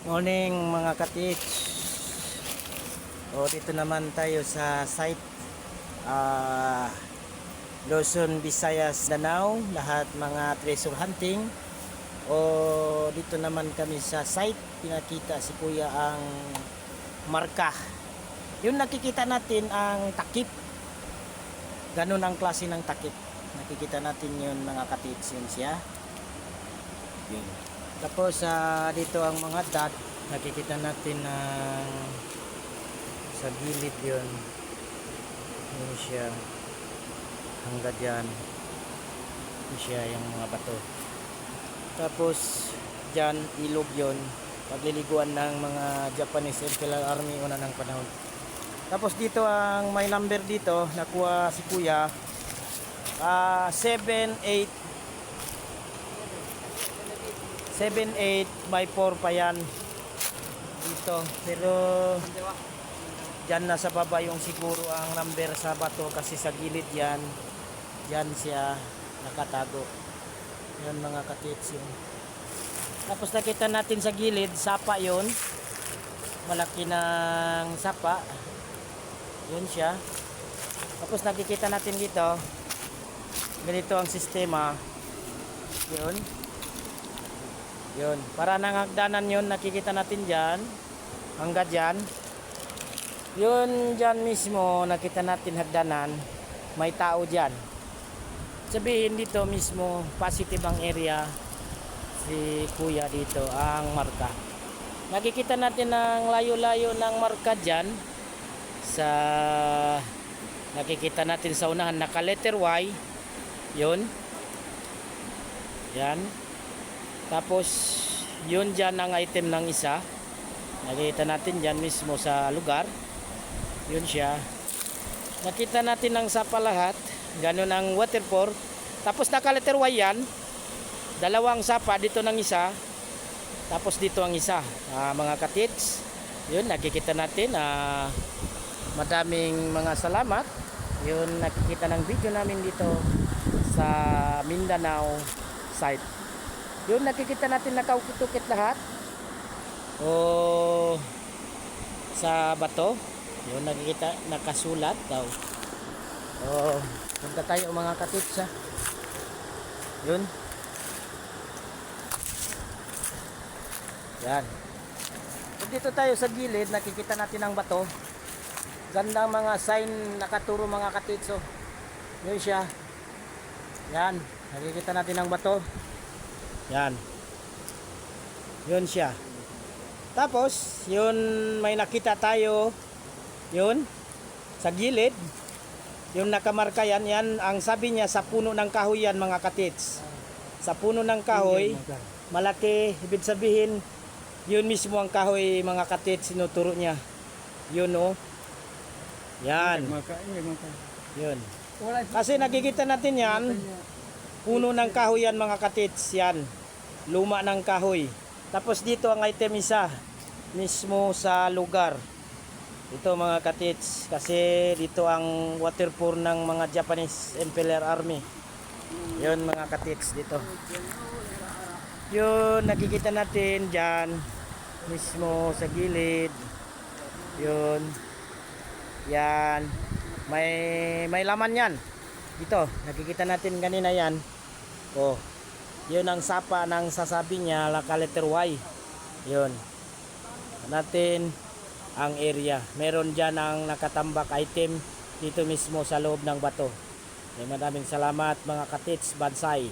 Morning mga katits. Dito naman tayo sa site Luzon, Visayas, Danao, lahat mga treasure hunting. Dito naman kami sa site, pinakita si Kuya ang marka. Yung nakikita natin ang takip. Ganun ang klase ng takip. Nakikita natin yun mga katits, yun siya. Yun. Tapos dito ang mga dot, nakikita natin ng sa gilid yun. Yun siya. Hanggang dyan. Yun siya yung mga bato. Tapos dyan ilog yun. Pagliliguan ng mga Japanese Imperial Army una ng panahon. Tapos dito ang may number dito, nakuha si Kuya. 7-8 by 4 pa yan dito, pero dyan na sa baba yung siguro ang number sa bato kasi sa gilid yan, dyan siya nakatago. Yan mga katits yun. Tapos nakita natin sa gilid, sapa yun, malaki ng sapa, yun siya. Tapos nakikita natin dito, ganito ang sistema yun. Yun, para nang hagdanan yun, nakikita natin dyan, hanggang dyan. Yun dyan mismo, nakita natin hagdanan, may tao dyan. Sabihin dito mismo, positive ang area, si Kuya dito, ang marka. Nakikita natin ang layo-layo ng marka dyan, sa, nakikita natin sa unahan, naka letter Y, yun. Yan. Tapos yun dyan ang item ng isa, nakita natin dyan mismo sa lugar, yun siya. Nakita natin ang sapa lahat, ganun ang waterfall. Tapos naka letter Y yan, dalawang sapa, dito ng isa, tapos dito ang isa. Mga katits, yun nakikita natin. Madaming mga salamat. Yun nakikita ng video namin dito sa Mindanao site. Yun nakikita natin nakaukit-ukit lahat sa bato. Yun nakikita nakasulat daw. Punta tayo mga katits ha. Yun. Yan. Dito tayo sa gilid, nakikita natin ang bato. Gandang mga sign nakaturo mga katits. Yun siya. Yan. Nakikita natin ang bato. Yan. Yun siya. Tapos, yun may nakita tayo. Yun. Sa gilid. Yung nakamarka yan. Yan ang sabi niya sa puno ng kahoy yan mga katits. Sa puno ng kahoy. Malaki. Ibig sabihin, yun mismo ang kahoy mga katits. Sinuturo niya. Yun Yan. Yun. Kasi nakikita natin yan. Puno ng kahoy yan mga katits, yan. Luma ng kahoy. Tapos dito ang item isa, mismo sa lugar. Ito mga katits, kasi dito ang waterfall ng mga Japanese Imperial Army. Yun mga katits dito. Yun, nakikita natin dyan, mismo sa gilid. Yun. Yan. May laman yan. Dito, nakikita natin kanina yan. Yun ang sapa ng sasabi niya, naka letter Y. Yun. Natin ang area. Meron dyan ang nakatambak item dito mismo sa loob ng bato. Maraming salamat mga katits, Bansay.